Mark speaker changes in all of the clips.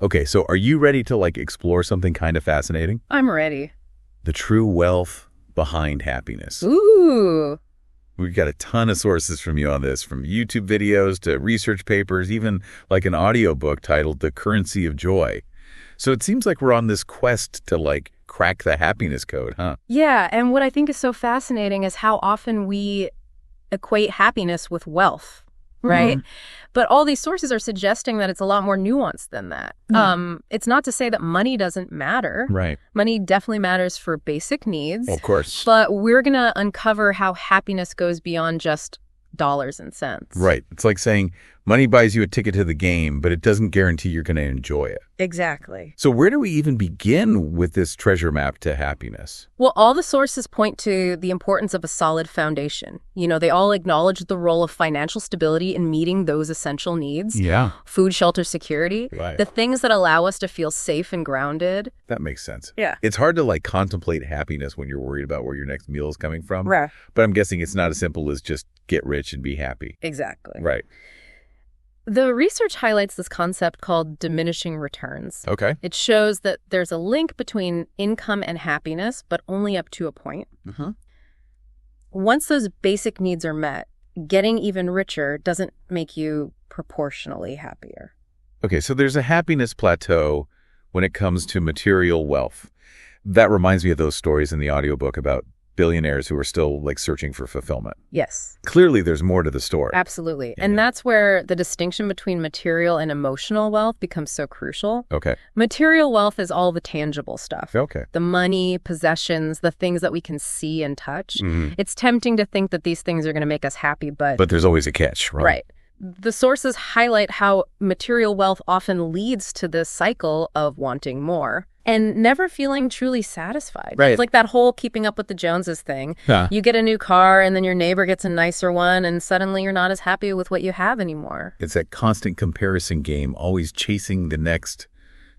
Speaker 1: Okay, so are you ready to explore something kind of fascinating?
Speaker 2: I'm ready.
Speaker 1: The true wealth behind happiness.
Speaker 2: Ooh.
Speaker 1: We've got a ton of sources from you on this, from YouTube videos to research papers, even an audiobook titled The Currency of Joy. So it seems like we're on this quest to crack the happiness code, huh?
Speaker 2: Yeah, and what I think is so fascinating is how often we equate happiness with wealth, right? But all these sources are suggesting that it's a lot more nuanced than that. It's not to say that money doesn't matter.
Speaker 1: Right.
Speaker 2: Money definitely matters for basic needs.
Speaker 1: Of course.
Speaker 2: But we're going to uncover how happiness goes beyond just dollars and cents.
Speaker 1: Right. It's like saying money buys you a ticket to the game, but it doesn't guarantee you're going to enjoy it.
Speaker 2: Exactly.
Speaker 1: So where do we even begin with this treasure map to happiness?
Speaker 2: Well, all the sources point to the importance of a solid foundation. They all acknowledge the role of financial stability in meeting those essential needs.
Speaker 1: Yeah.
Speaker 2: Food, shelter, security.
Speaker 1: Right.
Speaker 2: The things that allow us to feel safe and grounded.
Speaker 1: That makes sense.
Speaker 2: Yeah.
Speaker 1: It's hard to contemplate happiness when you're worried about where your next meal is coming from.
Speaker 2: Right.
Speaker 1: But I'm guessing it's not as simple as just get rich and be happy.
Speaker 2: Exactly.
Speaker 1: Right.
Speaker 2: The research highlights this concept called diminishing returns.
Speaker 1: Okay.
Speaker 2: It shows that there's a link between income and happiness, but only up to a point. Once those basic needs are met, getting even richer doesn't make you proportionally happier.
Speaker 1: Okay, so there's a happiness plateau when it comes to material wealth. That reminds me of those stories in the audiobook about billionaires who are still searching for fulfillment.
Speaker 2: Yes.
Speaker 1: Clearly, there's more to the story.
Speaker 2: Absolutely.
Speaker 1: Yeah.
Speaker 2: And that's where the distinction between material and emotional wealth becomes so crucial.
Speaker 1: Okay.
Speaker 2: Material wealth is all the tangible stuff.
Speaker 1: Okay.
Speaker 2: The money, possessions, the things that we can see and touch. It's tempting to think that these things are going to make us happy, but
Speaker 1: But there's always a catch, right?
Speaker 2: Right. The sources highlight how material wealth often leads to this cycle of wanting more and never feeling truly satisfied.
Speaker 1: Right.
Speaker 2: It's like that whole keeping up with the Joneses thing.
Speaker 1: Yeah.
Speaker 2: You get a new car and then your neighbor gets a nicer one and suddenly you're not as happy with what you have anymore.
Speaker 1: It's that constant comparison game, always chasing the next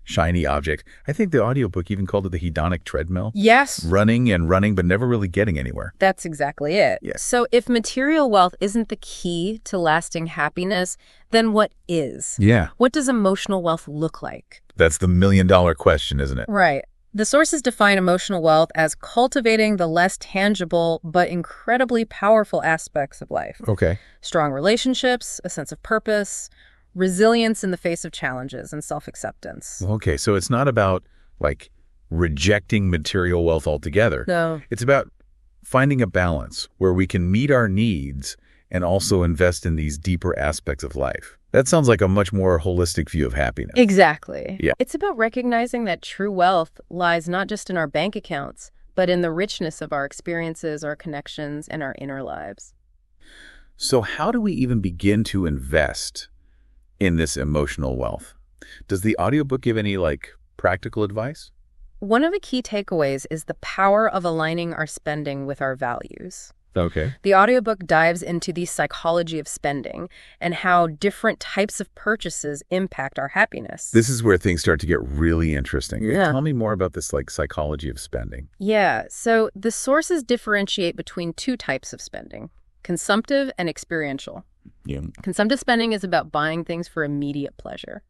Speaker 1: shiny object. I think the audiobook even called it the hedonic treadmill.
Speaker 2: Yes.
Speaker 1: Running and running, but never really getting anywhere.
Speaker 2: That's exactly it.
Speaker 1: Yeah.
Speaker 2: So if material wealth isn't the key to lasting happiness, then what is?
Speaker 1: Yeah.
Speaker 2: What does emotional wealth look like?
Speaker 1: That's the million-dollar question, isn't it?
Speaker 2: Right. The sources define emotional wealth as cultivating the less tangible but incredibly powerful aspects of life.
Speaker 1: Okay.
Speaker 2: Strong relationships, a sense of purpose, resilience in the face of challenges, and self-acceptance.
Speaker 1: Okay, so it's not about rejecting material wealth altogether.
Speaker 2: No.
Speaker 1: It's about finding a balance where we can meet our needs and also invest in these deeper aspects of life. That sounds like a much more holistic view of happiness.
Speaker 2: Exactly.
Speaker 1: Yeah.
Speaker 2: It's about recognizing that true wealth lies not just in our bank accounts, but in the richness of our experiences, our connections, and our inner lives.
Speaker 1: So how do we even begin to invest in this emotional wealth? Does the audiobook give any practical advice?
Speaker 2: One of the key takeaways is the power of aligning our spending with our values.
Speaker 1: Okay.
Speaker 2: The audiobook dives into the psychology of spending and how different types of purchases impact our happiness.
Speaker 1: This is where things start to get really interesting.
Speaker 2: Yeah.
Speaker 1: Tell me more about this psychology of spending.
Speaker 2: Yeah, so the sources differentiate between two types of spending, consumptive and experiential.
Speaker 1: Yeah.
Speaker 2: Consumptive spending is about buying things for immediate pleasure.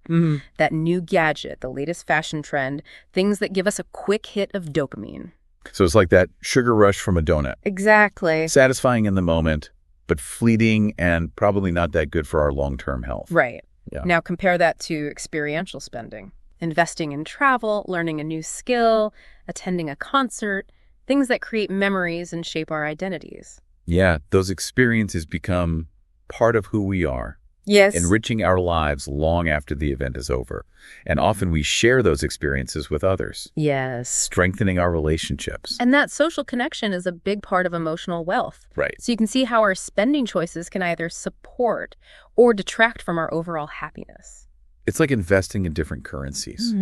Speaker 2: That new gadget, the latest fashion trend, things that give us a quick hit of dopamine.
Speaker 1: So it's like that sugar rush from a donut.
Speaker 2: Exactly.
Speaker 1: Satisfying in the moment, but fleeting and probably not that good for our long-term health.
Speaker 2: Right.
Speaker 1: Yeah.
Speaker 2: Now compare that to experiential spending. Investing in travel, learning a new skill, attending a concert, things that create memories and shape our identities.
Speaker 1: Yeah, those experiences become part of who we are,
Speaker 2: Yes.
Speaker 1: enriching our lives long after the event is over. And often we share those experiences with others,
Speaker 2: Yes.
Speaker 1: strengthening our relationships.
Speaker 2: And that social connection is a big part of emotional wealth.
Speaker 1: Right.
Speaker 2: So you can see how our spending choices can either support or detract from our overall happiness.
Speaker 1: It's like investing in different currencies.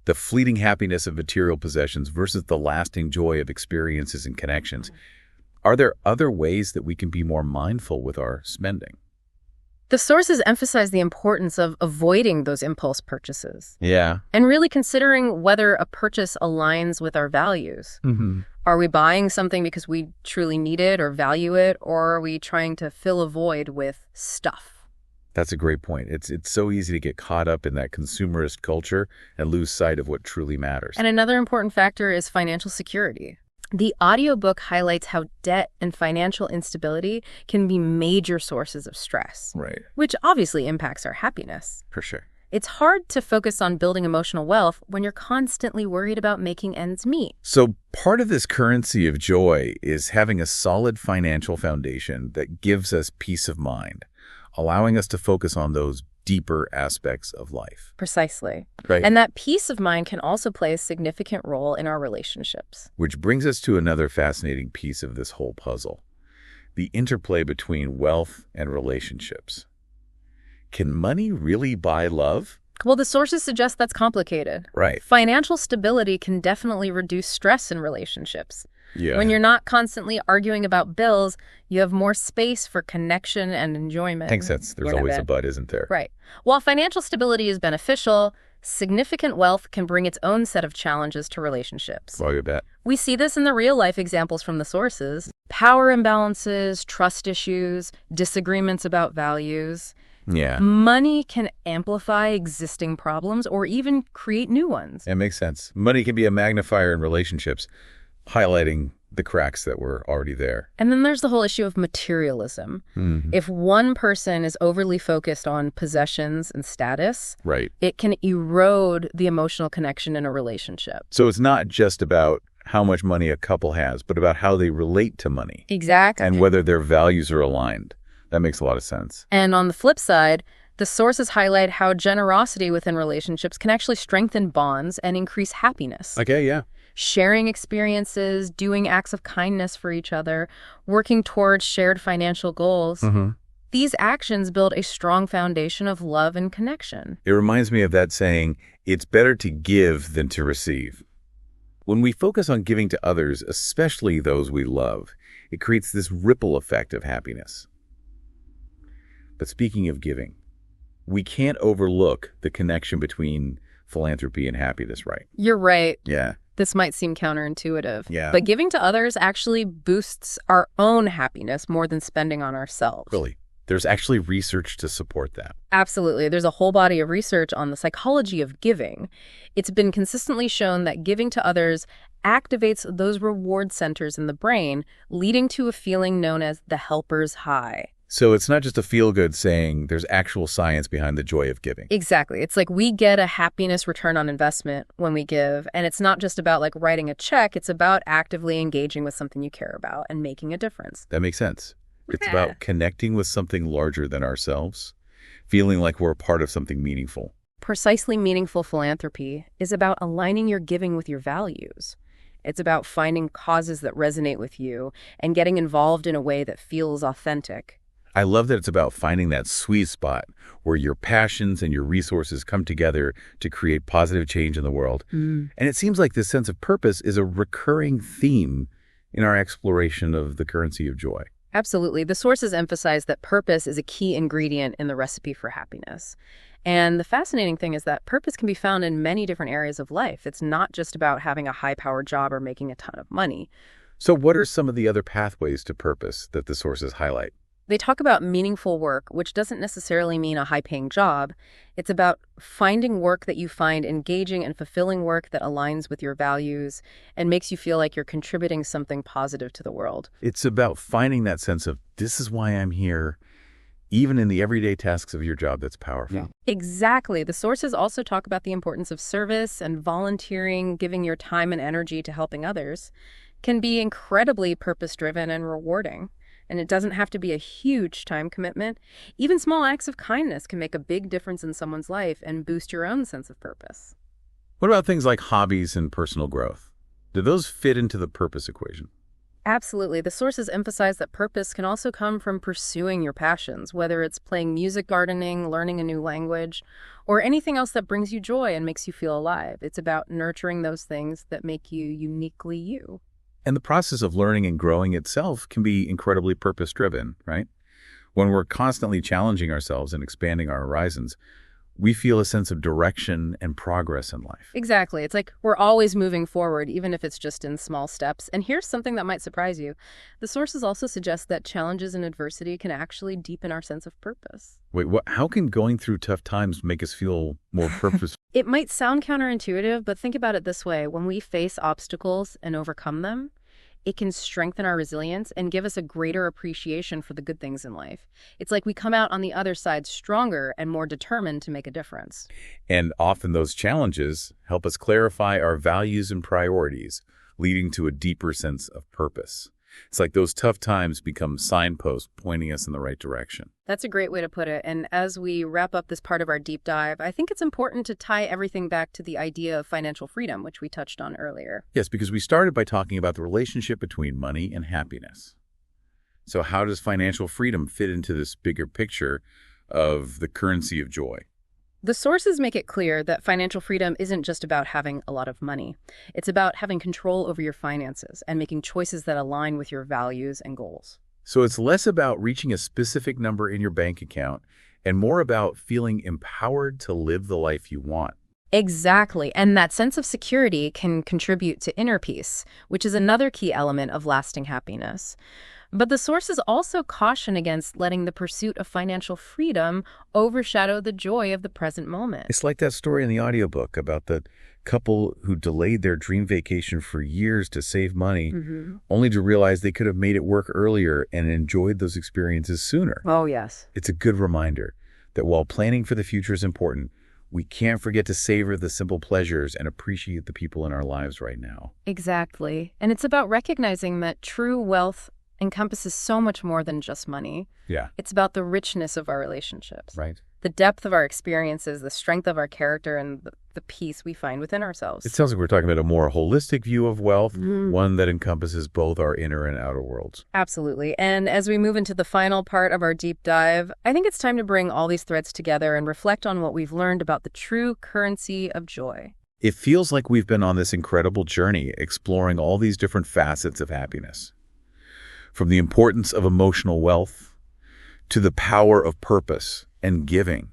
Speaker 1: The fleeting happiness of material possessions versus the lasting joy of experiences and connections. Are there other ways that we can be more mindful with our spending?
Speaker 2: The sources emphasize the importance of avoiding those impulse purchases
Speaker 1: Yeah.
Speaker 2: and really considering whether a purchase aligns with our values. Are we buying something because we truly need it or value it, or are we trying to fill a void with stuff?
Speaker 1: That's a great point. It's so easy to get caught up in that consumerist culture and lose sight of what truly matters.
Speaker 2: And another important factor is financial security. The audiobook highlights how debt and financial instability can be major sources of stress,
Speaker 1: Right.
Speaker 2: which obviously impacts our happiness.
Speaker 1: For sure.
Speaker 2: It's hard to focus on building emotional wealth when you're constantly worried about making ends meet.
Speaker 1: So part of this currency of joy is having a solid financial foundation that gives us peace of mind, allowing us to focus on those deeper aspects of life.
Speaker 2: Precisely.
Speaker 1: Right.
Speaker 2: And that peace of mind can also play a significant role in our relationships.
Speaker 1: Which brings us to another fascinating piece of this whole puzzle, the interplay between wealth and relationships. Can money really buy love?
Speaker 2: Well, the sources suggest that's complicated.
Speaker 1: Right.
Speaker 2: Financial stability can definitely reduce stress in relationships.
Speaker 1: Yeah.
Speaker 2: When you're not constantly arguing about bills, you have more space for connection and enjoyment.
Speaker 1: Makes sense. There's always a but, isn't there?
Speaker 2: Right. While financial stability is beneficial, significant wealth can bring its own set of challenges to relationships.
Speaker 1: Well, you bet.
Speaker 2: We see this in the real-life examples from the sources. Power imbalances, trust issues, disagreements about values.
Speaker 1: Yeah.
Speaker 2: Money can amplify existing problems or even create new ones.
Speaker 1: That makes sense. Money can be a magnifier in relationships, highlighting the cracks that were already there.
Speaker 2: And then there's the whole issue of materialism.
Speaker 1: Mm-hmm.
Speaker 2: If one person is overly focused on possessions and status,
Speaker 1: Right.
Speaker 2: it can erode the emotional connection in a relationship.
Speaker 1: So it's not just about how much money a couple has, but about how they relate to money
Speaker 2: Exactly.
Speaker 1: and whether their values are aligned. That makes a lot of sense.
Speaker 2: And on the flip side, the sources highlight how generosity within relationships can actually strengthen bonds and increase happiness.
Speaker 1: Okay, yeah.
Speaker 2: Sharing experiences, doing acts of kindness for each other, working towards shared financial goals.
Speaker 1: Mm-hmm.
Speaker 2: These actions build a strong foundation of love and connection.
Speaker 1: It reminds me of that saying, it's better to give than to receive. When we focus on giving to others, especially those we love, it creates this ripple effect of happiness. But speaking of giving, we can't overlook the connection between philanthropy and happiness, right?
Speaker 2: You're right.
Speaker 1: Yeah.
Speaker 2: This might seem counterintuitive.
Speaker 1: Yeah.
Speaker 2: But giving to others actually boosts our own happiness more than spending on ourselves.
Speaker 1: Really. There's actually research to support that.
Speaker 2: Absolutely. There's a whole body of research on the psychology of giving. It's been consistently shown that giving to others activates those reward centers in the brain, leading to a feeling known as the helper's high.
Speaker 1: So it's not just a feel-good saying, there's actual science behind the joy of giving.
Speaker 2: Exactly. It's like we get a happiness return on investment when we give, and it's not just about like writing a check, it's about actively engaging with something you care about and making a difference.
Speaker 1: That makes sense. It's about connecting with something larger than ourselves, feeling like we're a part of something meaningful.
Speaker 2: Precisely meaningful philanthropy is about aligning your giving with your values. It's about finding causes that resonate with you and getting involved in a way that feels authentic.
Speaker 1: I love that it's about finding that sweet spot where your passions and your resources come together to create positive change in the world. And it seems like this sense of purpose is a recurring theme in our exploration of the currency of joy.
Speaker 2: Absolutely. The sources emphasize that purpose is a key ingredient in the recipe for happiness. And the fascinating thing is that purpose can be found in many different areas of life. It's not just about having a high-powered job or making a ton of money.
Speaker 1: So what are some of the other pathways to purpose that the sources highlight?
Speaker 2: They talk about meaningful work, which doesn't necessarily mean a high-paying job. It's about finding work that you find engaging and fulfilling, work that aligns with your values and makes you feel like you're contributing something positive to the world.
Speaker 1: It's about finding that sense of, this is why I'm here, even in the everyday tasks of your job. That's powerful.
Speaker 2: Yeah. Exactly. The sources also talk about the importance of service and volunteering, giving your time and energy to helping others can be incredibly purpose-driven and rewarding. And it doesn't have to be a huge time commitment. Even small acts of kindness can make a big difference in someone's life and boost your own sense of purpose.
Speaker 1: What about things like hobbies and personal growth? Do those fit into the purpose equation?
Speaker 2: Absolutely. The sources emphasize that purpose can also come from pursuing your passions, whether it's playing music, gardening, learning a new language, or anything else that brings you joy and makes you feel alive. It's about nurturing those things that make you uniquely you.
Speaker 1: And the process of learning and growing itself can be incredibly purpose-driven, right? When we're constantly challenging ourselves and expanding our horizons, we feel a sense of direction and progress in life.
Speaker 2: Exactly. It's like we're always moving forward, even if it's just in small steps. And here's something that might surprise you. The sources also suggest that challenges and adversity can actually deepen our sense of purpose.
Speaker 1: Wait, how can going through tough times make us feel more purposeful?
Speaker 2: It might sound counterintuitive, but think about it this way. When we face obstacles and overcome them, it can strengthen our resilience and give us a greater appreciation for the good things in life. It's like we come out on the other side stronger and more determined to make a difference.
Speaker 1: And often those challenges help us clarify our values and priorities, leading to a deeper sense of purpose. It's like those tough times become signposts pointing us in the right direction.
Speaker 2: That's a great way to put it. And as we wrap up this part of our deep dive, I think it's important to tie everything back to the idea of financial freedom, which we touched on earlier.
Speaker 1: Yes, because we started by talking about the relationship between money and happiness. So how does financial freedom fit into this bigger picture of the currency of joy?
Speaker 2: The sources make it clear that financial freedom isn't just about having a lot of money. It's about having control over your finances and making choices that align with your values and goals.
Speaker 1: So it's less about reaching a specific number in your bank account and more about feeling empowered to live the life you want.
Speaker 2: Exactly. And that sense of security can contribute to inner peace, which is another key element of lasting happiness. But the sources also caution against letting the pursuit of financial freedom overshadow the joy of the present moment.
Speaker 1: It's like that story in the audiobook about the couple who delayed their dream vacation for years to save money, only to realize they could have made it work earlier and enjoyed those experiences sooner.
Speaker 2: Oh, yes.
Speaker 1: It's a good reminder that while planning for the future is important, we can't forget to savor the simple pleasures and appreciate the people in our lives right now.
Speaker 2: Exactly. And it's about recognizing that true wealth encompasses so much more than just money.
Speaker 1: Yeah.
Speaker 2: It's about the richness of our relationships.
Speaker 1: Right.
Speaker 2: The depth of our experiences, the strength of our character, and the peace we find within ourselves.
Speaker 1: It sounds like we're talking about a more holistic view of wealth, one that encompasses both our inner and outer worlds.
Speaker 2: Absolutely. And as we move into the final part of our deep dive, I think it's time to bring all these threads together and reflect on what we've learned about the true currency of joy.
Speaker 1: It feels like we've been on this incredible journey exploring all these different facets of happiness. From the importance of emotional wealth to the power of purpose and giving.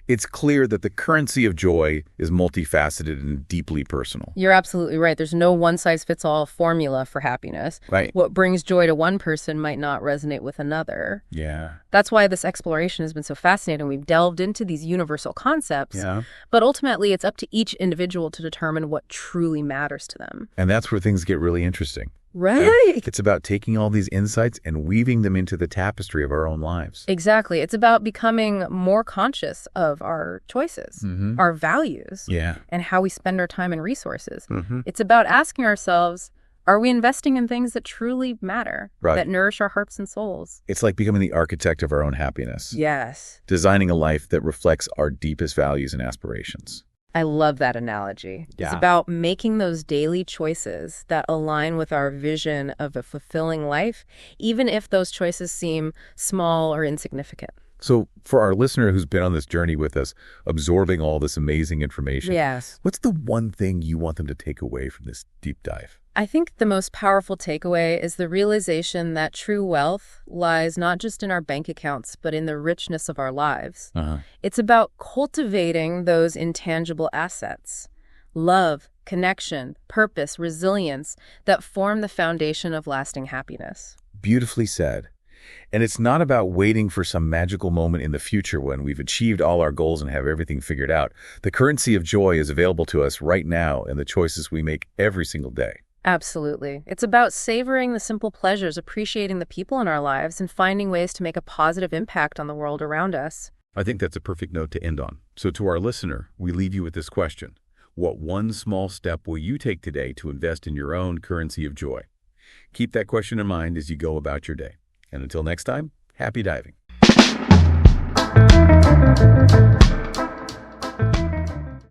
Speaker 1: It's clear that the currency of joy is multifaceted and deeply personal.
Speaker 2: You're absolutely right. There's no one-size-fits-all formula for happiness.
Speaker 1: Right.
Speaker 2: What brings joy to one person might not resonate with another.
Speaker 1: Yeah.
Speaker 2: That's why this exploration has been so fascinating. We've delved into these universal concepts,
Speaker 1: Yeah.
Speaker 2: but ultimately it's up to each individual to determine what truly matters to them.
Speaker 1: And that's where things get really interesting.
Speaker 2: Right.
Speaker 1: It's about taking all these insights and weaving them into the tapestry of our own lives.
Speaker 2: Exactly. It's about becoming more conscious of our choices, our values,
Speaker 1: Yeah.
Speaker 2: and how we spend our time and resources. It's about asking ourselves, are we investing in things that truly matter,
Speaker 1: Right.
Speaker 2: that nourish our hearts and souls?
Speaker 1: It's like becoming the architect of our own happiness.
Speaker 2: Yes.
Speaker 1: Designing a life that reflects our deepest values and aspirations.
Speaker 2: I love that analogy. It's
Speaker 1: Yeah.
Speaker 2: about making those daily choices that align with our vision of a fulfilling life, even if those choices seem small or insignificant.
Speaker 1: So for our listener who's been on this journey with us, absorbing all this amazing information,
Speaker 2: Yes.
Speaker 1: what's the one thing you want them to take away from this deep dive?
Speaker 2: I think the most powerful takeaway is the realization that true wealth lies not just in our bank accounts, but in the richness of our lives. It's about cultivating those intangible assets, love, connection, purpose, resilience that form the foundation of lasting happiness.
Speaker 1: Beautifully said. And it's not about waiting for some magical moment in the future when we've achieved all our goals and have everything figured out. The currency of joy is available to us right now in the choices we make every single day.
Speaker 2: Absolutely. It's about savoring the simple pleasures, appreciating the people in our lives, and finding ways to make a positive impact on the world around us.
Speaker 1: I think that's a perfect note to end on. So to our listener, we leave you with this question. What one small step will you take today to invest in your own currency of joy? Keep that question in mind as you go about your day. And until next time, happy diving.